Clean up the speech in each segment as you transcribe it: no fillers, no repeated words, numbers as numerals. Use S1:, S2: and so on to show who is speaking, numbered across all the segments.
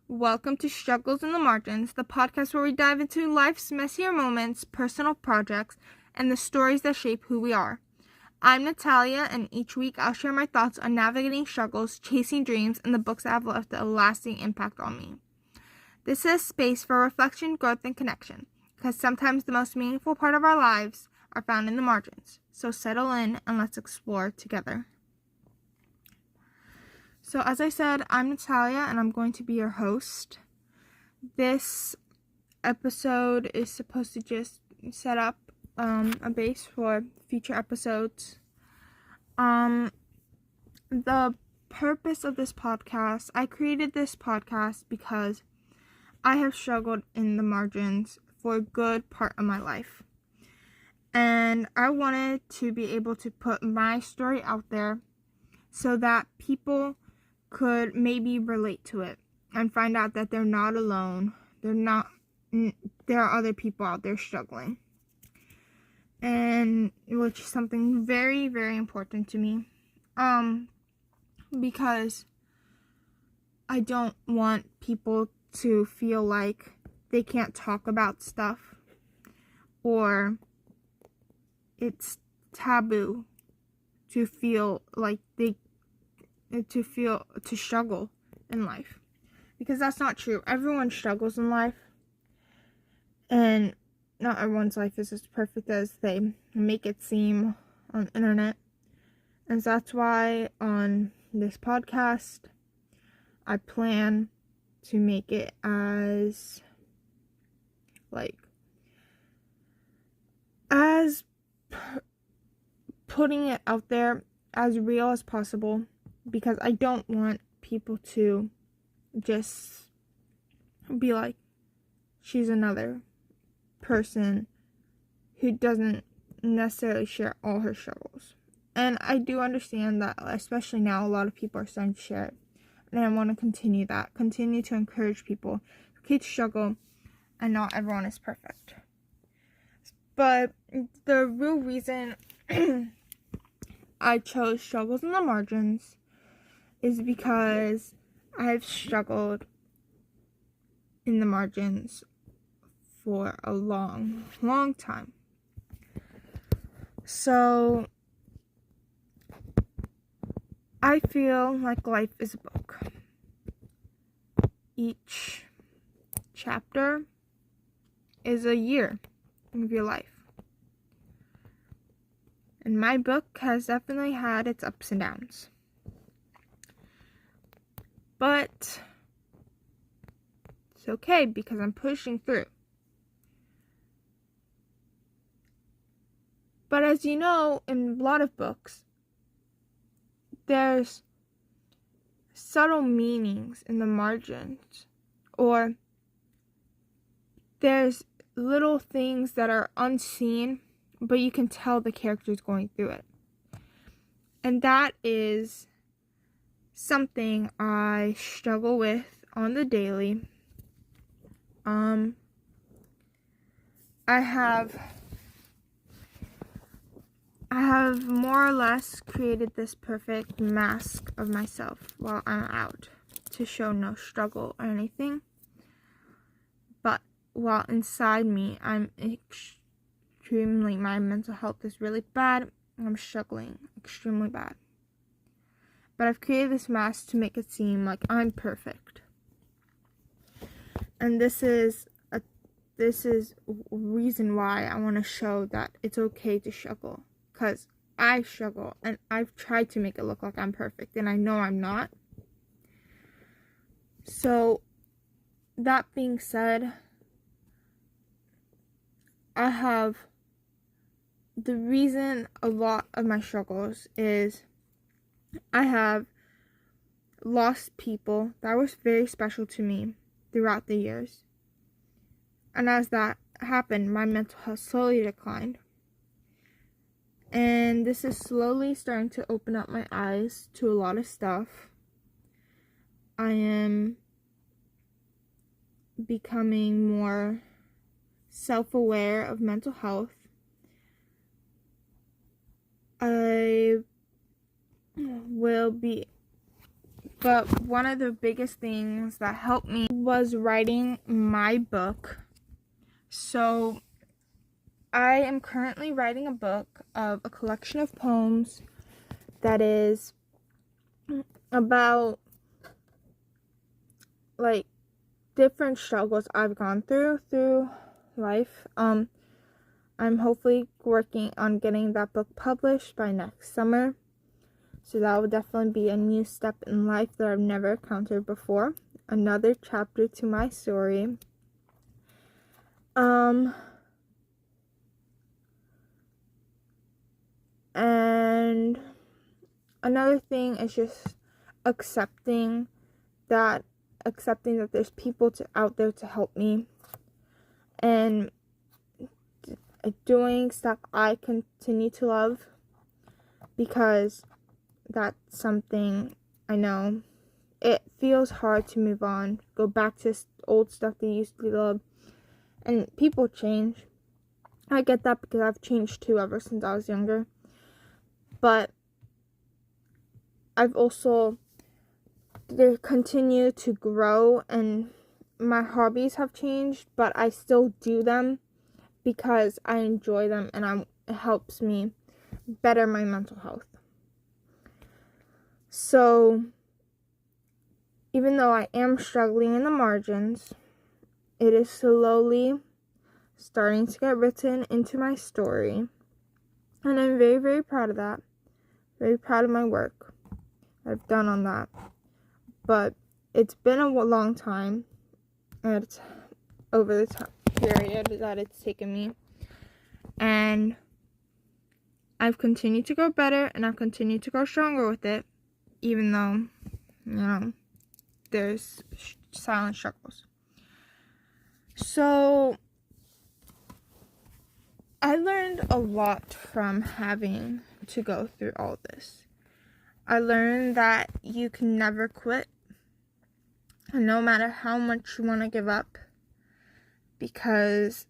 S1: Welcome to Struggles in the Margins, the podcast where we dive into life's messier moments, personal projects, and the stories that shape who we are. I'm Natalia, and each week I'll share my thoughts on navigating struggles, chasing dreams, and the books that have left a lasting impact on me. This is a space for reflection, growth, and connection, because sometimes the most meaningful part of our lives are found in the margins. So settle in and let's explore together. So as I said, I'm Natalia, and I'm going to be your host. This episode is supposed to just set up a base for future episodes. The purpose of this podcast, I created this podcast because I have struggled in the margins for a good part of my life. And I wanted to be able to put my story out there so that people could maybe relate to it and find out that they're not alone. There are other people out there struggling. And which is something very, very important to me. Because I don't want people to feel like they can't talk about stuff or it's taboo to feel like to struggle in life, because that's not true. Everyone struggles in life, and not everyone's life is as perfect as they make it seem on the internet. And so that's why on this podcast I plan to make it as putting it out there as real as possible, because I don't want people to just be like, she's another person who doesn't necessarily share all her struggles. And I do understand that, especially now, a lot of people are starting to share it. And I want to continue to encourage people to struggle, and not everyone is perfect. But the real reason I chose Struggles in the Margins is because I've struggled in the margins for a long, long time. So I feel like life is a book. Each chapter is a year of your life. And my book has definitely had its ups and downs. But it's okay, because I'm pushing through. But as you know, in a lot of books, there's subtle meanings in the margins, or there's little things that are unseen, but you can tell the character's going through it. And that is something I struggle with on the daily. I have more or less created this perfect mask of myself while I'm out to show no struggle or anything. But while inside me, my mental health is really bad. I'm struggling extremely bad. But I've created this mask to make it seem like I'm perfect. And this is a reason why I want to show that it's okay to struggle. Because I struggle, and I've tried to make it look like I'm perfect, and I know I'm not. So, that being said, the reason a lot of my struggles is I have lost people that were very special to me throughout the years. And as that happened, my mental health slowly declined. And this is slowly starting to open up my eyes to a lot of stuff. I am becoming more self-aware of mental health. I will be But one of the biggest things that helped me was writing my book. So I am currently writing a book of a collection of poems that is about like different struggles I've gone through life. I'm hopefully working on getting that book published by next summer. So that will definitely be a new step in life that I've never encountered before. Another chapter to my story. And another thing is just accepting that there's people out there to help me, and doing stuff I continue to love, because that's something I know. It feels hard to move on, go back to old stuff that you used to love, and people change. I get that because I've changed too ever since I was younger. But I've also continued to grow, and my hobbies have changed, but I still do them because I enjoy them, and it helps me better my mental health. So even though I am struggling in the margins, it is slowly starting to get written into my story, and I'm very, very proud of that. Very proud of my work I've done on that. But it's been a long time, and it's over the time period that it's taken me, and I've continued to grow better, and I've continued to grow stronger with it, even though, there's silent struggles. So I learned a lot from having to go through all this. I learned that you can never quit, and no matter how much you want to give up, because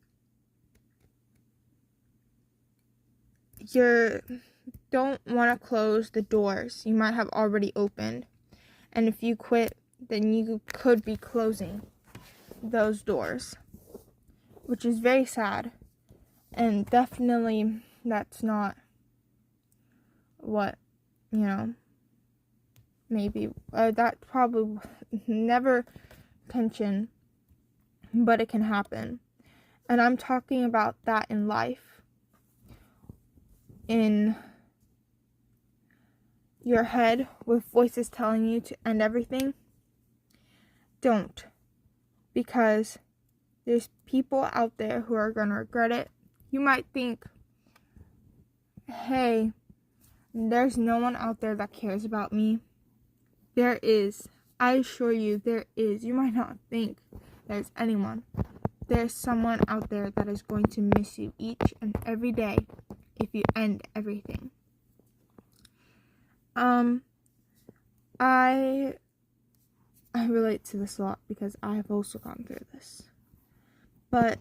S1: you don't want to close the doors you might have already opened. And if you quit, then you could be closing those doors, which is very sad. And definitely that's not what, maybe that probably never intention, but it can happen. And I'm talking about that in life. In your head with voices telling you to end everything, don't. Because there's people out there who are going to regret it. You might think, hey, there's no one out there that cares about me. There is. I assure you, there is. You might not think there's anyone. There's someone out there that is going to miss you each and every day if you end everything. I relate to this a lot because I have also gone through this. But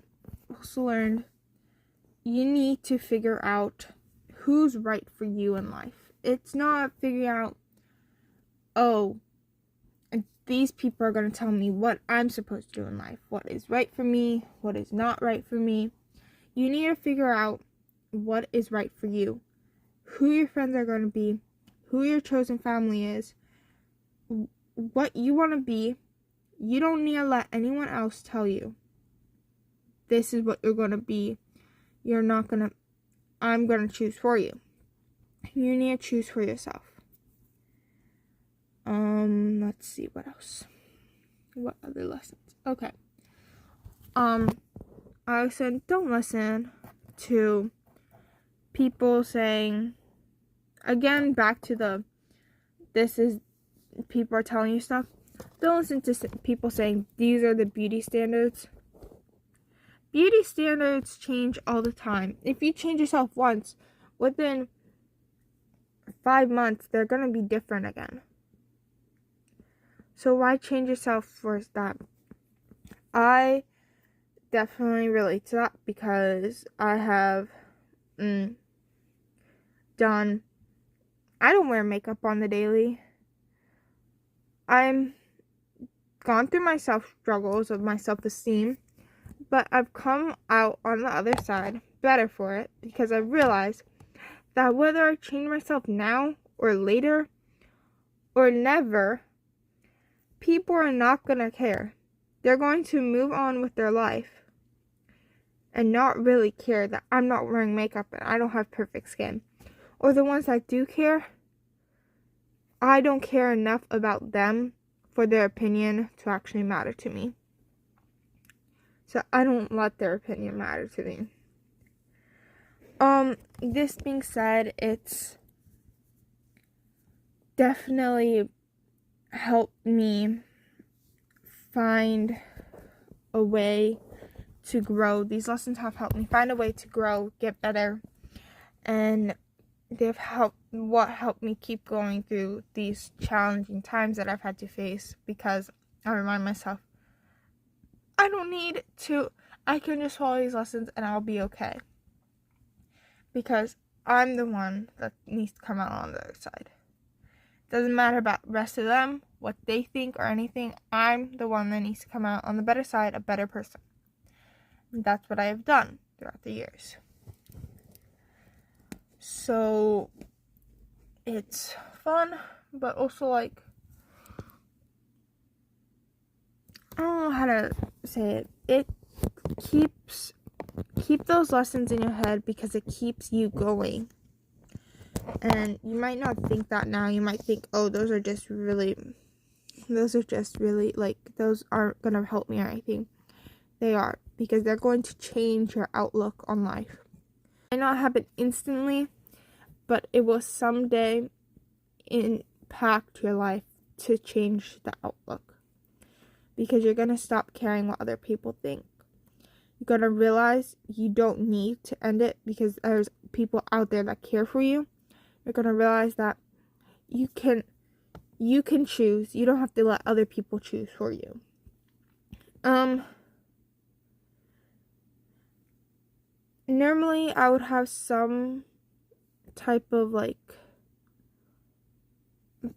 S1: also learned you need to figure out who's right for you in life. It's not figuring out, these people are going to tell me what I'm supposed to do in life, what is right for me, what is not right for me. You need to figure out what is right for you, who your friends are going to be, who your chosen family is, what you want to be. You don't need to let anyone else tell you this is what you're going to be. I'm going to choose for you. You need to choose for yourself. Let's see what else. What other lessons? Okay. I said don't listen to people saying, again, back to people are telling you stuff. Don't listen to people saying these are the beauty standards. Beauty standards change all the time. If you change yourself once, within 5 months, they're going to be different again. So why change yourself for that? I definitely relate to that because I have I don't wear makeup on the daily. I'm gone through my struggles of my self-esteem, but I've come out on the other side better for it, because I realized that whether I change myself now or later or never, people are not going to care. They're going to move on with their life and not really care that I'm not wearing makeup and I don't have perfect skin. Or the ones that do care, I don't care enough about them for their opinion to actually matter to me. So I don't let their opinion matter to me. This being said, it's definitely helped me find a way to grow. These lessons have helped me find a way to grow, get better, and they've helped me keep going through these challenging times that I've had to face, because I remind myself, I don't need to, I can just follow these lessons and I'll be okay. Because I'm the one that needs to come out on the other side. Doesn't matter about the rest of them, what they think or anything. I'm the one that needs to come out on the better side, a better person. And that's what I have done throughout the years. So it's fun, but also like, I don't know how to say it. Keep those lessons in your head, because it keeps you going. And you might not think that now. You might think, oh, those are just really, like, those aren't going to help me or anything. They are, because they're going to change your outlook on life. It might not happen instantly, but it will someday impact your life to change the outlook. Because you're going to stop caring what other people think. You're going to realize you don't need to end it, because there's people out there that care for you. You're going to realize that you can choose. You don't have to let other people choose for you. Normally I would have some type of like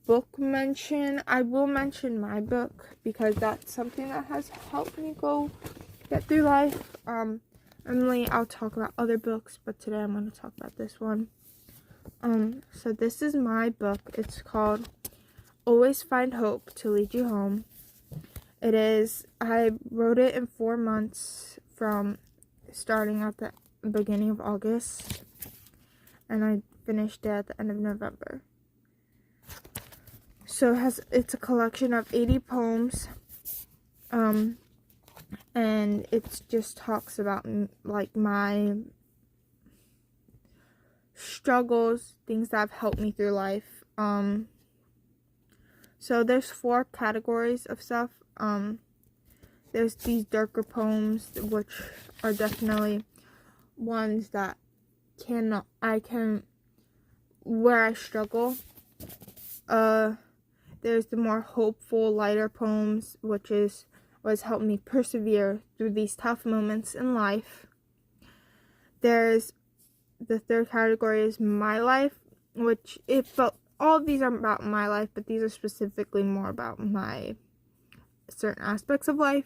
S1: book mention. I will mention my book, because that's something that has helped me get through life. Normally I'll talk about other books, but today I'm going to talk about this one. So this is my book. It's called Always Find Hope to Lead You Home. I wrote it in 4 months, from starting at the beginning of August, and I finished it at the end of November. So it's a collection of 80 poems, and it just talks about like my struggles, things that have helped me through life. So there's 4 categories of stuff. There's these darker poems, which are definitely ones that where I struggle. There's the more hopeful, lighter poems, which is what's helped me persevere through these tough moments in life. There's the 3rd category is my life, which all of these are about my life, but these are specifically more about my certain aspects of life.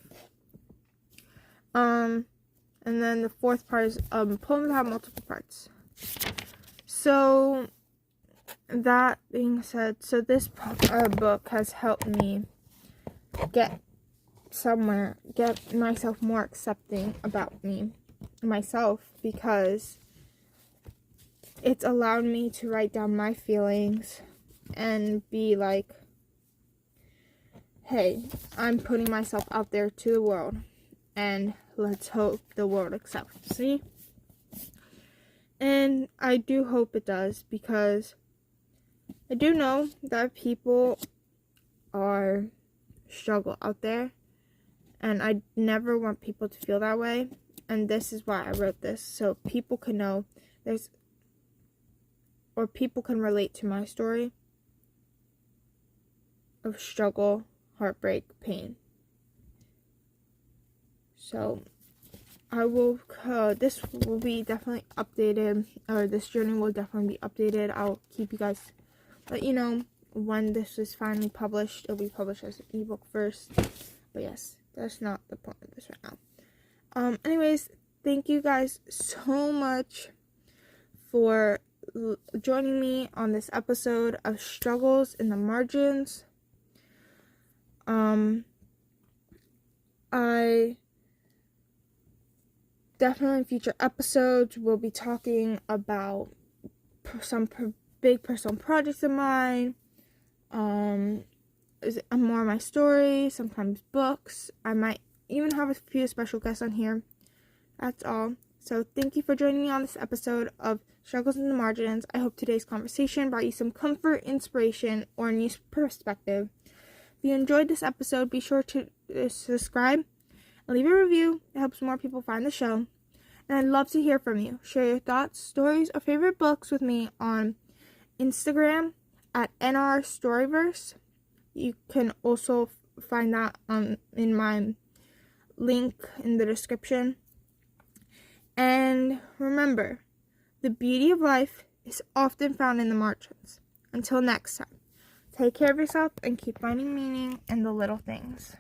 S1: And then the 4th part is poems that have multiple parts. So that being said, so this book has helped me get myself more accepting about myself, because it's allowed me to write down my feelings and be like, hey, I'm putting myself out there to the world, and let's hope the world accepts me. And I do hope it does, because I do know that people are struggle out there, and I never want people to feel that way. And this is why I wrote this, so people can know people can relate to my story of struggle, heartbreak, pain. So I will, this will be definitely updated, or this journey will definitely be updated. I'll keep you guys, let you know when this is finally published, it'll be published as an ebook first. But yes, that's not the point of this right now. Anyways, thank you guys so much for joining me on this episode of Struggles in the Margins. I definitely in future episodes will be talking about some big personal projects of mine, more of my stories, sometimes books. I might even have a few special guests on here. That's all. So thank you for joining me on this episode of Struggles in the Margins. I hope today's conversation brought you some comfort, inspiration, or a new perspective. If you enjoyed this episode, be sure to subscribe and leave a review. It helps more people find the show. And I'd love to hear from you. Share your thoughts, stories, or favorite books with me on Instagram at NRStoryverse. You can also find that in my link in the description. And remember, the beauty of life is often found in the margins. Until next time, take care of yourself and keep finding meaning in the little things.